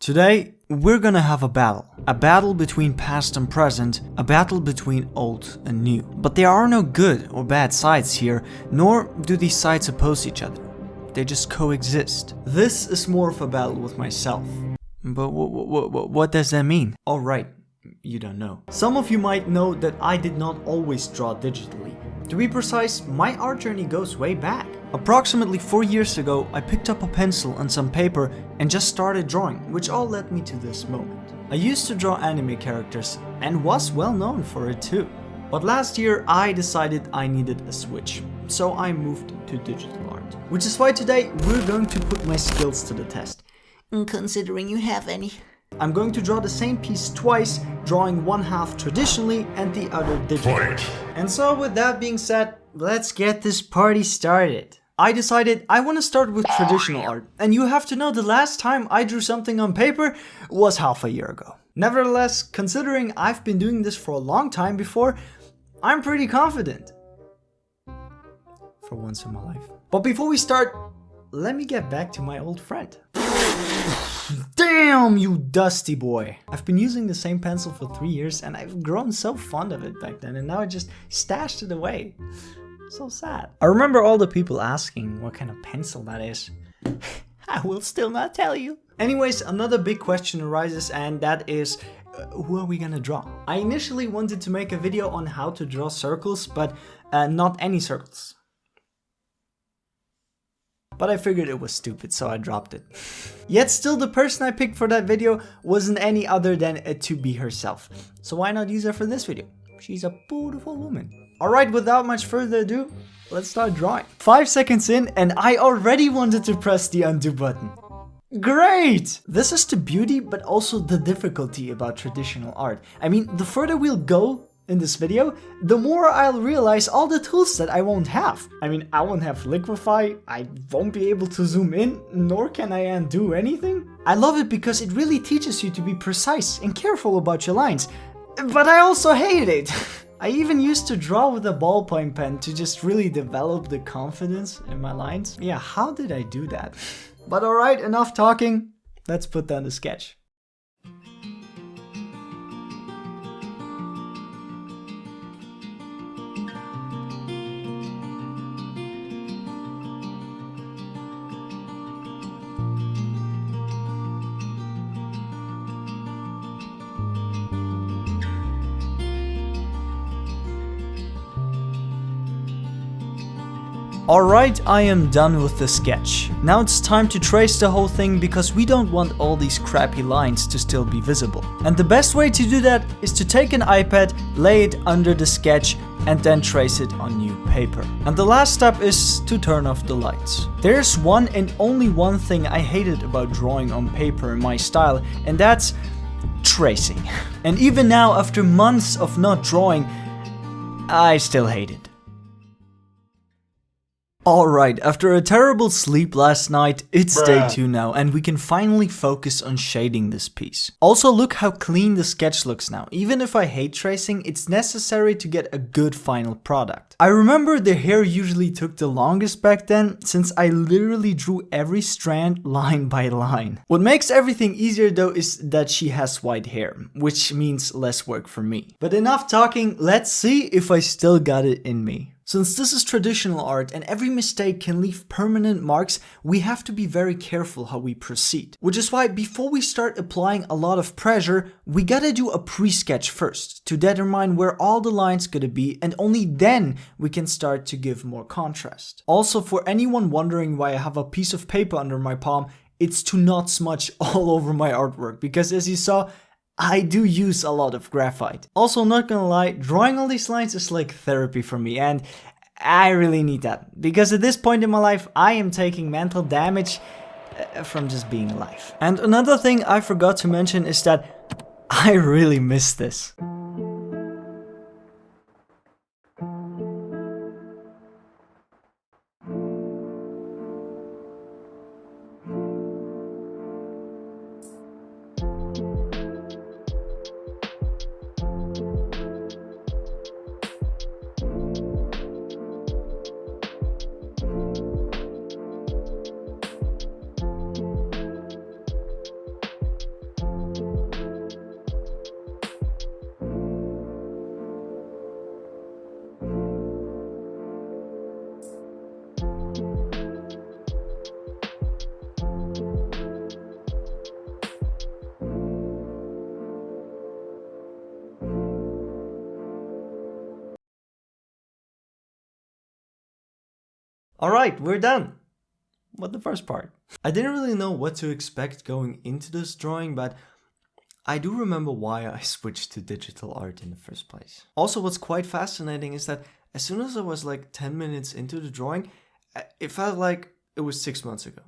Today, we're gonna have a battle. A battle between past and present, a battle between old and new. But there are no good or bad sides here, nor do these sides oppose each other. They just coexist. This is more of a battle with myself. But what does that mean? Alright, you don't know. Some of you might know that I did not always draw digitally. To be precise, my art journey goes way back. Approximately 4 years ago, I picked up a pencil and some paper and just started drawing, which all led me to this moment. I used to draw anime characters and was well known for it too. But last year I decided I needed a switch, so I moved to digital art. Which is why today we're going to put my skills to the test. Considering you have any. I'm going to draw the same piece twice, drawing one half traditionally and the other digitally. And so with that being said, let's get this party started. I decided I want to start with traditional art, and you have to know the last time I drew something on paper was half a year ago. Nevertheless, considering I've been doing this for a long time before, I'm pretty confident. For once in my life. But before we start, let me get back to my old friend. Damn, you dusty boy. I've been using the same pencil for 3 years and I've grown so fond of it back then, and now I just stashed it away. So sad. I remember all the people asking what kind of pencil that is. I will still not tell you. Anyways, another big question arises, and that is, who are we gonna draw? I initially wanted to make a video on how to draw circles, but not any circles. But I figured it was stupid, so I dropped it. Yet still, the person I picked for that video wasn't any other than To Be herself. So why not use her for this video? She's a beautiful woman. Alright, without much further ado, let's start drawing. 5 seconds in and I already wanted to press the undo button. Great! This is the beauty, but also the difficulty about traditional art. I mean, the further we'll go in this video, the more I'll realize all the tools that I won't have. I mean, I won't have liquify, I won't be able to zoom in, nor can I undo anything. I love it because it really teaches you to be precise and careful about your lines. But I also hate it. I even used to draw with a ballpoint pen to just really develop the confidence in my lines. Yeah, how did I do that? But alright, enough talking. Let's put down the sketch. Alright, I am done with the sketch. Now it's time to trace the whole thing because we don't want all these crappy lines to still be visible. And the best way to do that is to take an iPad, lay it under the sketch and then trace it on new paper. And the last step is to turn off the lights. There's one and only one thing I hated about drawing on paper in my style, and that's tracing. And even now, after months of not drawing, I still hate it. Alright, after a terrible sleep last night, it's day 2 now and we can finally focus on shading this piece. Also, look how clean the sketch looks now. Even if I hate tracing, it's necessary to get a good final product. I remember the hair usually took the longest back then, since I literally drew every strand line by line. What makes everything easier though is that she has white hair, which means less work for me. But enough talking, let's see if I still got it in me. Since this is traditional art and every mistake can leave permanent marks, we have to be very careful how we proceed. Which is why before we start applying a lot of pressure, we gotta do a pre-sketch first to determine where all the lines gotta be, and only then we can start to give more contrast. Also, for anyone wondering why I have a piece of paper under my palm, it's to not smudge all over my artwork, because as you saw, I do use a lot of graphite. Also, not gonna lie, drawing all these lines is like therapy for me, and I really need that. Because at this point in my life, I am taking mental damage from just being alive. And another thing I forgot to mention is that I really miss this. Alright, we're done. What the first part? I didn't really know what to expect going into this drawing, but I do remember why I switched to digital art in the first place. Also, what's quite fascinating is that as soon as I was like 10 minutes into the drawing, it felt like it was 6 months ago.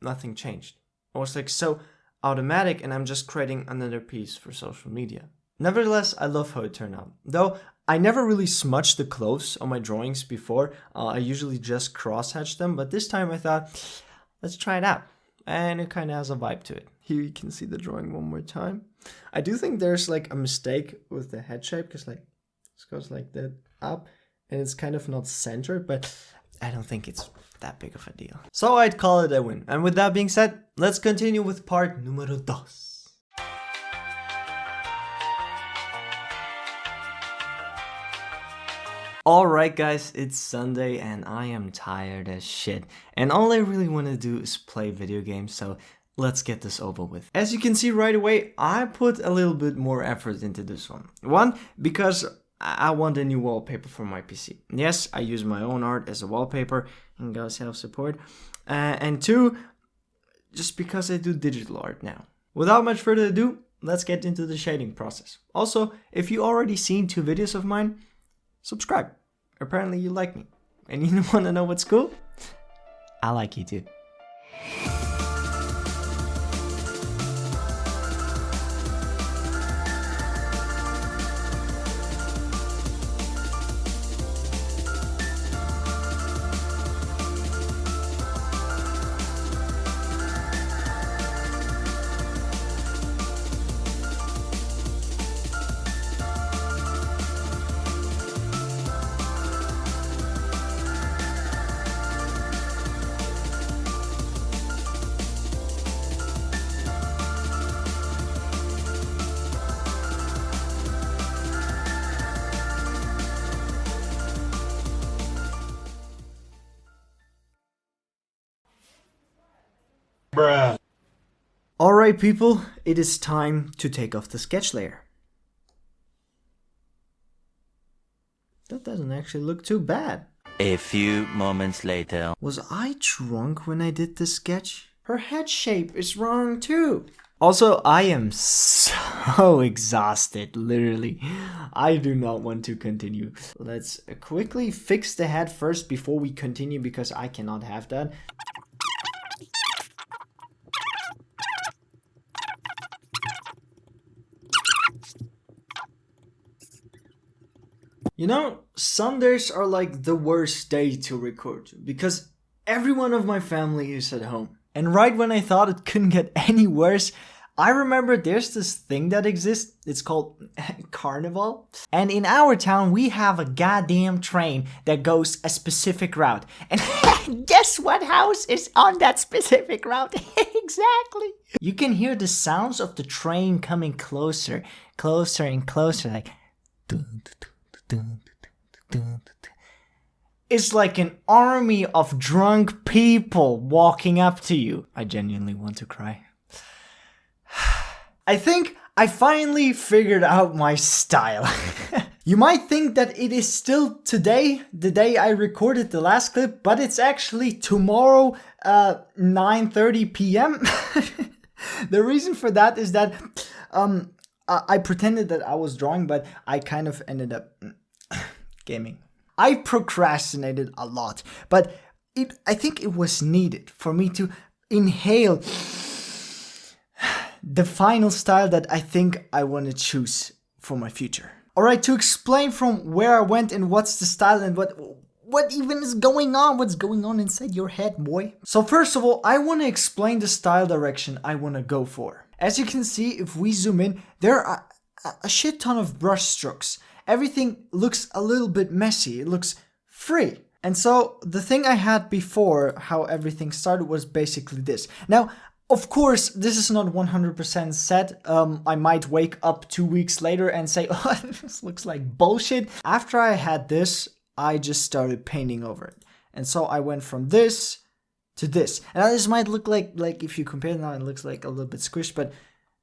Nothing changed. I was like so automatic, and I'm just creating another piece for social media. Nevertheless, I love how it turned out. Though, I never really smudged the clothes on my drawings before. I usually just cross-hatch them, but this time I thought, let's try it out. And it kind of has a vibe to it. Here you can see the drawing one more time. I do think there's like a mistake with the head shape, because like this goes like that up, and it's kind of not centered, but I don't think it's that big of a deal. So I'd call it a win. And with that being said, let's continue with part número dos. Alright guys, it's Sunday and I am tired as shit. And all I really want to do is play video games, so let's get this over with. As you can see right away, I put a little bit more effort into this one. One, because I want a new wallpaper for my PC. Yes, I use my own art as a wallpaper and go self-support. And two, just because I do digital art now. Without much further ado, let's get into the shading process. Also, if you already seen 2 videos of mine, subscribe. Apparently you like me. And you want to know what's cool? I like you too. Bruh. Alright people, it is time to take off the sketch layer. That doesn't actually look too bad. A few moments later. Was I drunk when I did this sketch? Her head shape is wrong too. Also, I am so exhausted, literally. I do not want to continue. Let's quickly fix the head first before we continue, because I cannot have that. You know, Sundays are like the worst day to record, because every one of my family is at home. And right when I thought it couldn't get any worse, I remember there's this thing that exists. It's called Carnival. And in our town, we have a goddamn train that goes a specific route. And guess what house is on that specific route? Exactly. You can hear the sounds of the train coming closer, closer and closer, like... It's like an army of drunk people walking up to you. I genuinely want to cry. I think I finally figured out my style. You might think that it is still today, the day I recorded the last clip, but it's actually tomorrow, 9:30 p.m. The reason for that is that I pretended that I was drawing, but I kind of ended up gaming. I procrastinated a lot, but I think it was needed for me to inhale the final style that I think I want to choose for my future. Alright, to explain from where I went and what's the style and what even is going on, what's going on inside your head, boy. So first of all, I want to explain the style direction I want to go for. As you can see, if we zoom in, there are a shit ton of brush strokes. Everything looks a little bit messy, it looks free. And so the thing I had before, how everything started, was basically this. Now, of course, this is not 100% set. I might wake up 2 weeks later and say, oh, this looks like bullshit. After I had this, I just started painting over it. And so I went from this to this. And this might look like if you compare it now, it looks like a little bit squished, but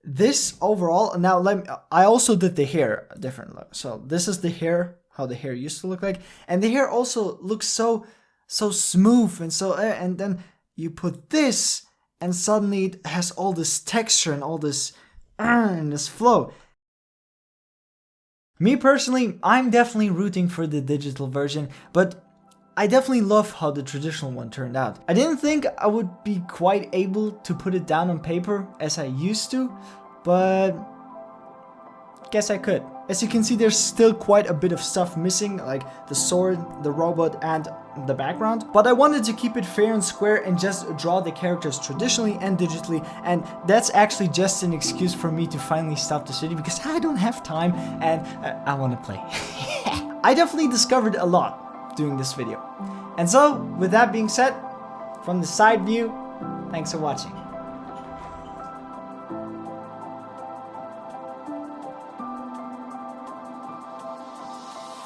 this overall, now I also did the hair different look. So this is the hair, how the hair used to look like. And the hair also looks so so smooth and so, and then you put this and suddenly it has all this texture and all this, and this flow. Me personally, I'm definitely rooting for the digital version, but I definitely love how the traditional one turned out. I didn't think I would be quite able to put it down on paper as I used to, but guess I could. As you can see, there's still quite a bit of stuff missing, like the sword, the robot, and the background. But I wanted to keep it fair and square and just draw the characters traditionally and digitally, and that's actually just an excuse for me to finally stop this video because I don't have time and I want to play. I definitely discovered a lot doing this video. And so, with that being said, from the side view, thanks for watching.